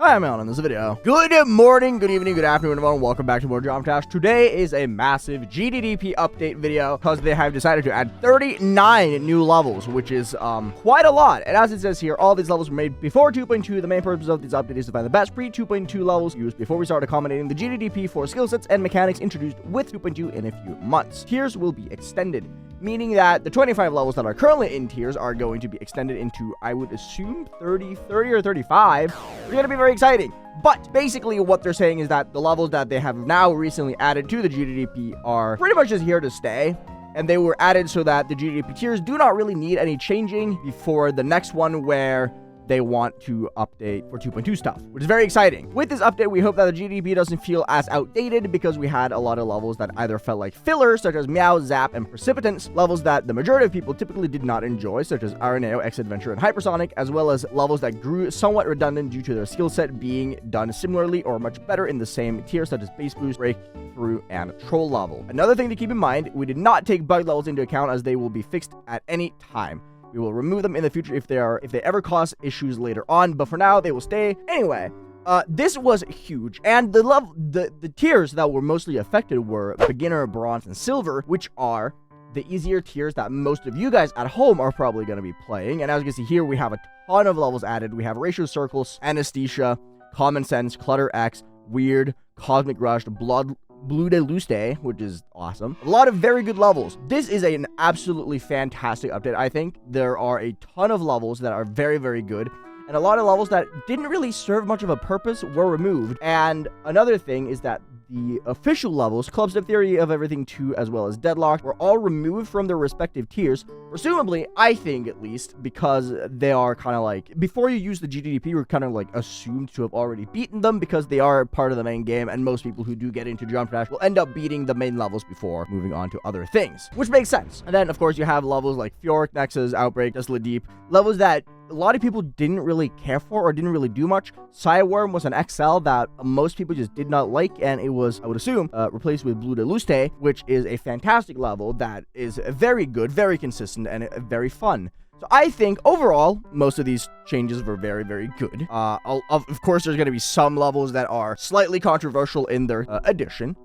I'm Alan in this video. Good morning, good evening, good afternoon, everyone. Welcome back to more Geometry Dash. Today is a massive GDDP update video because they have decided to add 39 new levels, which is quite a lot. And as it says here, all these levels were made before 2.2. The main purpose of these updates is to find the best pre-2.2 levels used before we start accommodating the GDDP for skill sets and mechanics introduced with 2.2 in a few months. Tiers will be extended, meaning that the 25 levels that are currently in tiers are going to be extended into, I would assume, 30 or 35. It's going to be very exciting. But basically what they're saying is that the levels that they have now recently added to the GDDP are pretty much just here to stay. And they were added so that the GDDP tiers do not really need any changing before the next one where they want to update for 2.2 stuff, which is very exciting. With this update, we hope that the GDDP doesn't feel as outdated because we had a lot of levels that either felt like fillers, such as Meow, Zap, and Precipitants, levels that the majority of people typically did not enjoy, such as AeonAir, X-Adventure, and Hypersonic, as well as levels that grew somewhat redundant due to their skill set being done similarly or much better in the same tier, such as Base Boost, Breakthrough, and Troll level. Another thing to keep in mind, we did not take bug levels into account as they will be fixed at any time. We will remove them in the future if they ever cause issues later on, but for now they will stay. Anyway, this was huge, and the tiers that were mostly affected were beginner, bronze, and silver, which are the easier tiers that most of you guys at home are probably going to be playing. And as you can see here, we have a ton of levels added. We have Ratio Circles, Anesthesia, Common Sense, Clutter X, Weird, Cosmic Rush, Blue de Luste, which is awesome. A lot of very good levels. This is an absolutely fantastic update. I think there are a ton of levels that are very, very good, and a lot of levels that didn't really serve much of a purpose were removed. And another thing is that the official levels, Clubs of Theory of Everything 2, as well as Deadlock, were all removed from their respective tiers. Presumably, I think at least, because they are kind of like, before you use the GDDP, you're kind of like assumed to have already beaten them because they are part of the main game, and most people who do get into Geometry Dash will end up beating the main levels before moving on to other things, which makes sense. And then, of course, you have levels like Fjork, Nexus, Outbreak, Desolate Deep, levels that a lot of people didn't really care for or didn't really do much. Psyworm was an XL that most people just did not like, and it was, I would assume, replaced with Blue de Luste, which is a fantastic level that is very good, very consistent, and very fun. So I think overall, most of these changes were very, very good. Of course, there's going to be some levels that are slightly controversial in their addition.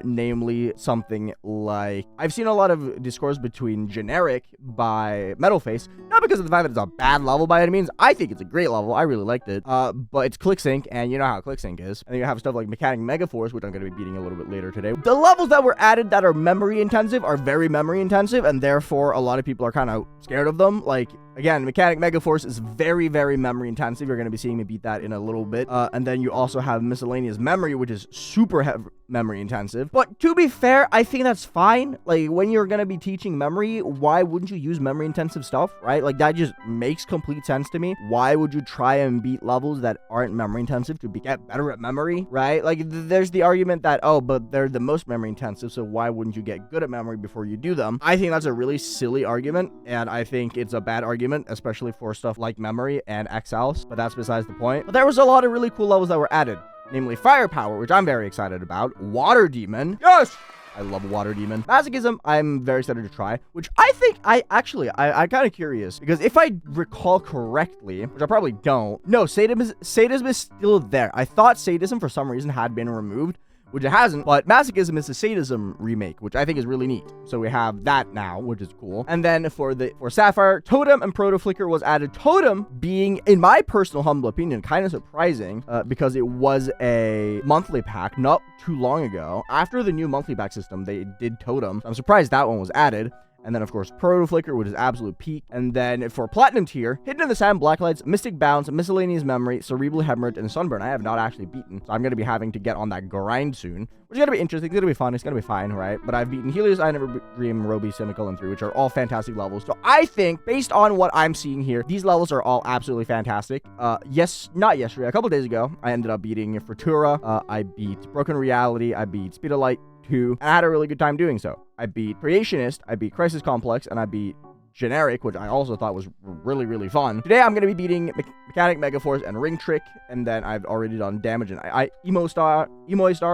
Namely something like, I've seen a lot of discourse between Generic by Metalface, not because of the fact that it's a bad level by any means. I think it's a great level. I really liked it. But it's ClickSync, and you know how ClickSync is. And then you have stuff like Mechanic Megaforce, which I'm going to be beating a little bit later today. The levels that were added that are memory intensive are very memory intensive, and therefore a lot of people are kind of scared of them. Like, again, Mechanic Megaforce is very, very memory intensive. You're going to be seeing me beat that in a little bit. And then you also have Miscellaneous Memory, which is super memory intensive. But to be fair, I think that's fine. Like, when you're going to be teaching memory, why wouldn't you use memory intensive stuff, right? Like, that just makes complete sense to me. Why would you try and beat levels that aren't memory intensive to get better at memory, right? Like, there's the argument that, oh, but they're the most memory intensive, so why wouldn't you get good at memory before you do them? I think that's a really silly argument, and I think it's a bad argument, especially for stuff like memory and XLs, but that's besides the point. But there was a lot of really cool levels that were added, namely Firepower, which I'm very excited about, Water Demon, yes! I love Water Demon. Masochism, I'm very excited to try, which I think I'm kind of curious, because if I recall correctly, which I probably don't, no, sadism is still there. I thought sadism for some reason had been removed, which it hasn't, but Masochism is a Sadism remake, which I think is really neat. So we have that now, which is cool. And then for Sapphire, Totem and Proto Flicker was added. Totem being, in my personal humble opinion, kind of surprising because it was a monthly pack not too long ago. After the new monthly pack system, they did Totem. I'm surprised that one was added. And then, of course, Proto Flicker, which is absolute peak. And then for Platinum tier, Hidden in the Sand, Blacklights, Mystic Bounce, Miscellaneous Memory, Cerebral Hemorrhage, and Sunburn. I have not actually beaten, so I'm going to be having to get on that grind soon, which is going to be interesting. It's going to be fun. It's going to be fine, right? But I've beaten Helios, I Never Dream, Roby, Semicolon 3, which are all fantastic levels. So I think, based on what I'm seeing here, these levels are all absolutely fantastic. Not yesterday, a couple days ago, I ended up beating Futura. I beat Broken Reality. I beat Speed of Light 2, and I had a really good time doing so. I beat Creationist, I beat Crisis Complex, and I beat Generic, which I also thought was really, really fun. Today, I'm going to be beating Mechanic Megaforce and Ring Trick, and then I've already done Damage and Emo Star,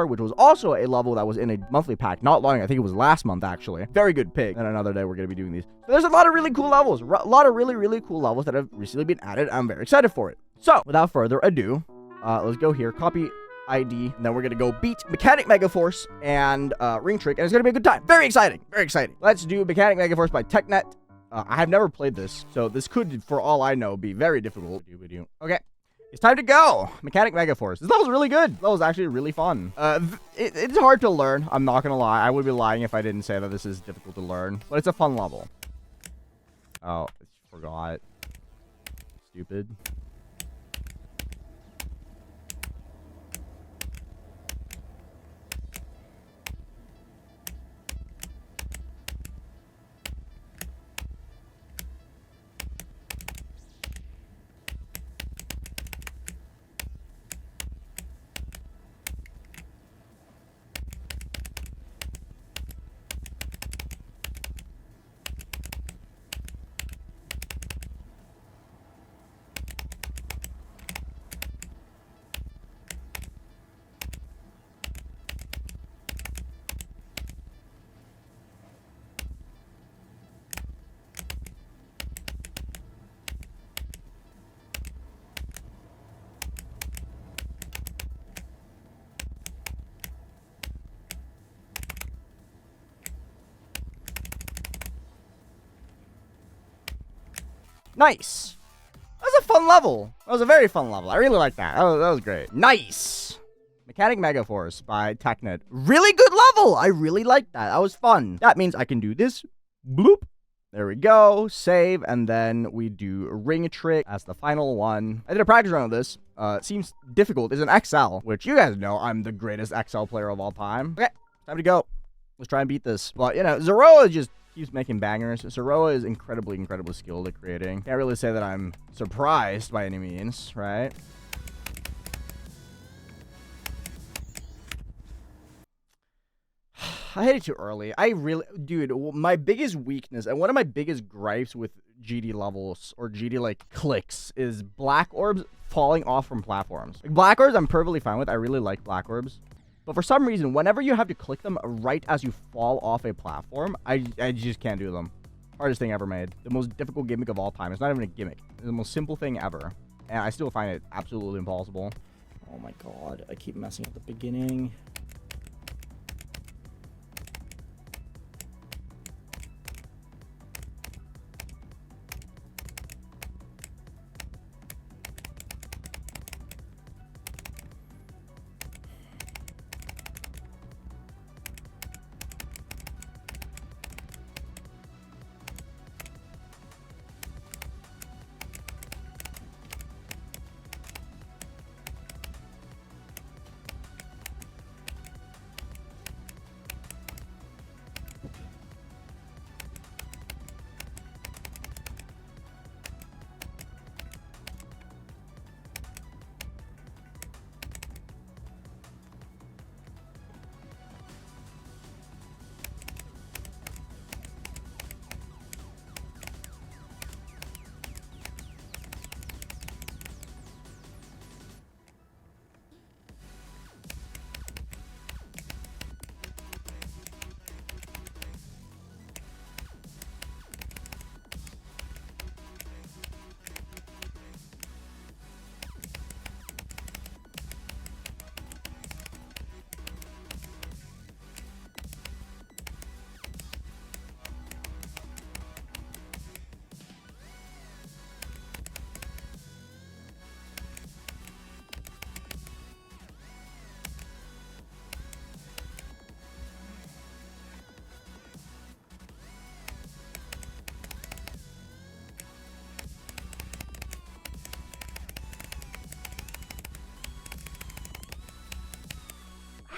which was also a level that was in a monthly pack not long. I think it was last month, actually. Very good pick. And another day, we're going to be doing these. So there's a lot of really cool levels. A lot of really, really cool levels that have recently been added. I'm very excited for it. So, without further ado, Let's go here. Copy ID. And then we're going to go beat Mechanic Megaforce and Ring Trick. And it's going to be a good time. Very exciting. Very exciting. Let's do Mechanic Megaforce by Technet. I have never played this, so this could, for all I know, be very difficult. Okay. It's time to go. Mechanic Megaforce. This level's really good. That was actually really fun. It's hard to learn. I'm not going to lie. I would be lying if I didn't say that this is difficult to learn. But it's a fun level. Oh, I forgot. Stupid. Nice. That was a fun level. That was a very fun level. I really like that. That was great. Nice. Mechanic Megaforce by Technet. Really good level. I really like that. That was fun. That means I can do this. Bloop. There we go. Save. And then we do Ring Trick as the final one. I did a practice run of this. It seems difficult. It's an XL, which you guys know I'm the greatest XL player of all time. Okay. Time to go. Let's try and beat this. But, you know, Zoroa just keeps making bangers. Zoroa is incredibly skilled at creating. Can't really say that I'm surprised by any means, right? I hit it too early. Dude, my biggest weakness and one of my biggest gripes with GD levels or GD like clicks is black orbs falling off from platforms. Like, black orbs I'm perfectly fine with. I really like black orbs. But for some reason, whenever you have to click them right as you fall off a platform, I just can't do them. Hardest thing ever made. The most difficult gimmick of all time. It's not even a gimmick. It's the most simple thing ever. And I still find it absolutely impossible. Oh my god. I keep messing up the beginning.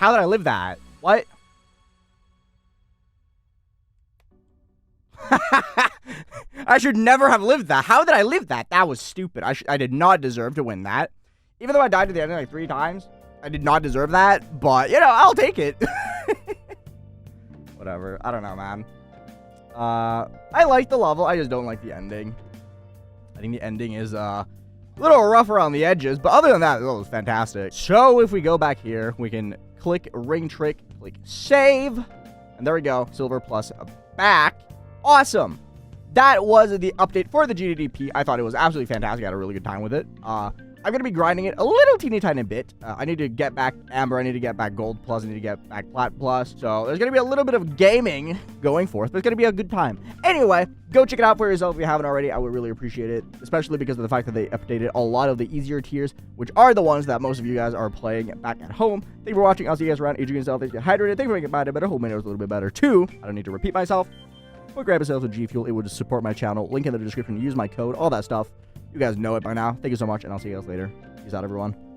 How did I live that? What? I should never have lived that. How did I live that? That was stupid. I did not deserve to win that. Even though I died at the end like 3 times, I did not deserve that. But, you know, I'll take it. Whatever. I don't know, man. I like the level. I just don't like the ending. I think the ending is a little rough around the edges. But other than that, it was fantastic. So if we go back here, we can click Ring Trick, click Save. And there we go. Silver plus back. Awesome. That was the update for the GDDP. I thought it was absolutely fantastic. I had a really good time with it. I'm going to be grinding it a little teeny tiny bit. I need to get back Amber. I need to get back Gold Plus. I need to get back Plat Plus. So there's going to be a little bit of gaming going forth, but it's going to be a good time. Anyway, go check it out for yourself if you haven't already. I would really appreciate it, especially because of the fact that they updated a lot of the easier tiers, which are the ones that most of you guys are playing back at home. Thank you for watching. I'll see you guys around. Eat yourself. Get hydrated. Thank you for making it better. Hope my nose a little bit better too. I don't need to repeat myself. But grab yourself some G Fuel. It would just support my channel. Link in the description. Use my code. All that stuff. You guys know it by now. Thank you so much, and I'll see you guys later. Peace out, everyone.